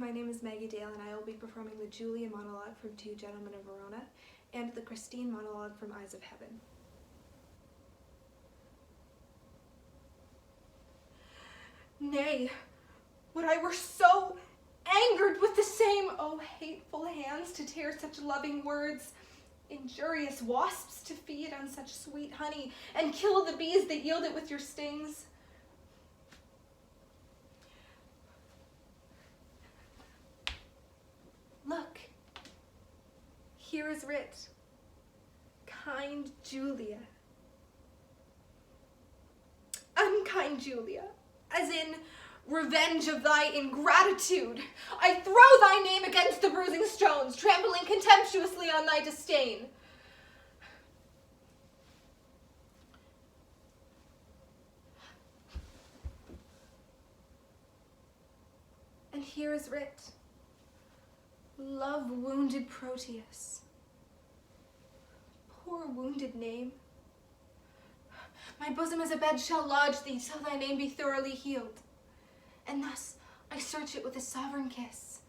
my name is Maggie Dale and I will be performing the Julia monologue from Two Gentlemen of Verona and the Christine monologue from Eyes of Heaven. Nay, would I were so angered with the same, oh hateful hands to tear such loving words, injurious wasps to feed on such sweet honey, and kill the bees that yield it with your stings. Look, here is writ, kind Julia. Unkind Julia, as in revenge of thy ingratitude, I throw thy name against the bruising stones, trampling contemptuously on thy disdain. And here is writ, love wounded Proteus. Poor wounded name. My bosom as a bed shall lodge thee till thy name be thoroughly healed. And thus I search it with a sovereign kiss.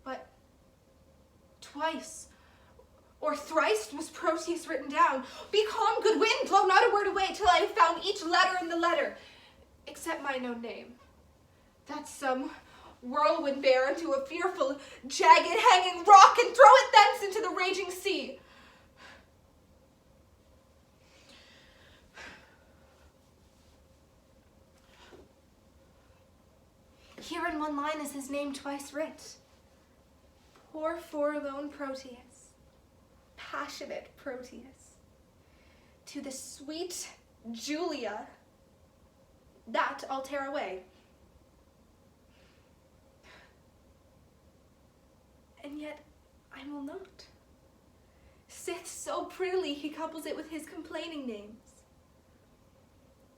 But twice or thrice was Proteus written down. Be calm, good wind, blow not a word away till I have found each letter in the letter, except mine own name, that some whirlwind bear unto a fearful, jagged, hanging rock, and throw it thence into the raging sea. Here in one line is his name twice writ. Poor forlorn Proteus, passionate Proteus, to the sweet Julia, that I'll tear away. And yet I will not. Sith so prettily he couples it with his complaining names.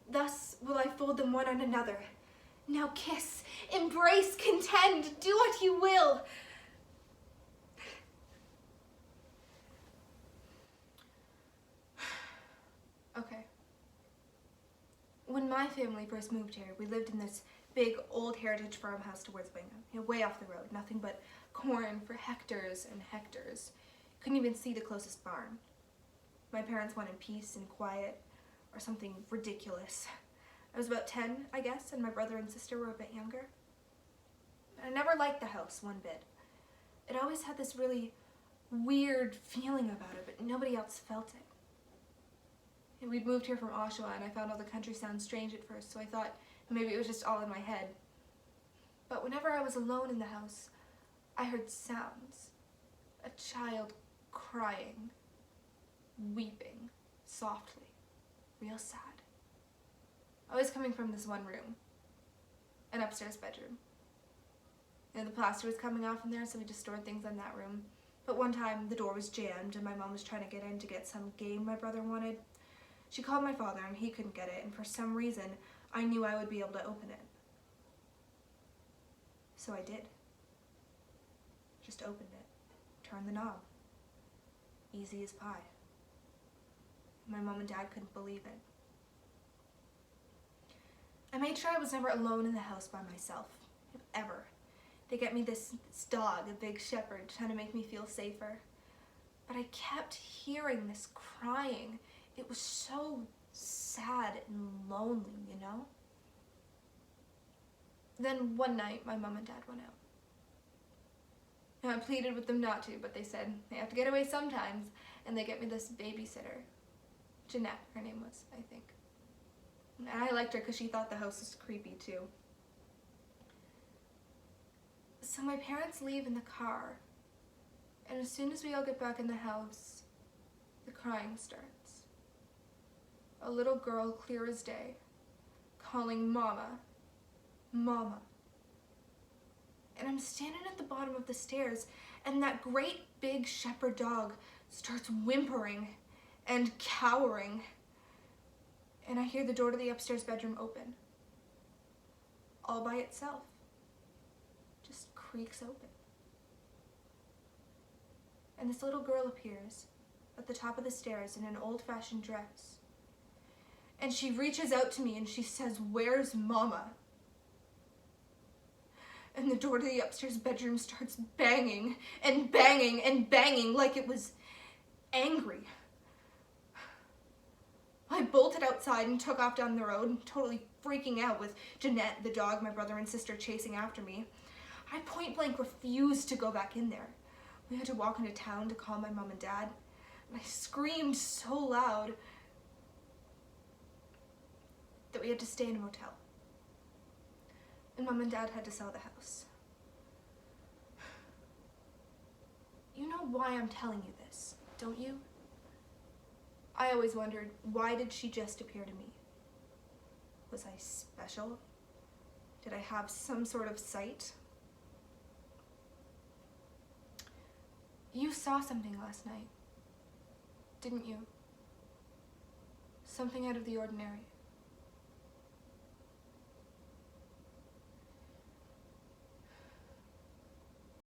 Thus will I fold them one on another. Now kiss, embrace, contend, do what you will. Okay. When my family first moved here, we lived in this big old heritage farmhouse towards Wingham, way off the road, nothing but corn for hectares and hectares. Couldn't even see the closest barn. My parents wanted peace and quiet, or something ridiculous. I was about 10, I guess, and my brother and sister were a bit younger. I never liked the house one bit. It always had this really weird feeling about it, but nobody else felt it. And we'd moved here from Oshawa, and I found all the country sounds strange at first, so I thought maybe it was just all in my head. But whenever I was alone in the house, I heard sounds. A child crying, weeping, softly, real sad. Always coming from this one room, an upstairs bedroom. And the plaster was coming off in there, so we just stored things in that room. But one time the door was jammed and my mom was trying to get in to get some game my brother wanted. She called my father and he couldn't get it, and for some reason I knew I would be able to open it. So I did. Just opened it, turned the knob. Easy as pie. My mom and dad couldn't believe it. I made sure I was never alone in the house by myself, ever. They get me this dog, a big shepherd, trying to make me feel safer. But I kept hearing this crying. It was so sad and lonely, you know? Then one night, my mom and dad went out. And I pleaded with them not to, but they said they have to get away sometimes, and they get me this babysitter. Jeanette, her name was, I think. And I liked her because she thought the house was creepy too. So my parents leave in the car, and as soon as we all get back in the house, the crying starts. A little girl, clear as day, calling Mama, Mama. And I'm standing at the bottom of the stairs, and that great big shepherd dog starts whimpering and cowering. And I hear the door to the upstairs bedroom open. All by itself. Just creaks open. And this little girl appears at the top of the stairs in an old-fashioned dress. And she reaches out to me and she says, "Where's Mama?" And the door to the upstairs bedroom starts banging and banging and banging like it was angry. I bolted outside and took off down the road, totally freaking out with Jeanette, the dog, my brother and sister chasing after me. I point blank refused to go back in there. We had to walk into town to call my mom and dad. And I screamed so loud that we had to stay in a motel. And Mom and Dad had to sell the house. You know why I'm telling you this, don't you? I always wondered, why did she just appear to me? Was I special? Did I have some sort of sight? You saw something last night, didn't you? Something out of the ordinary.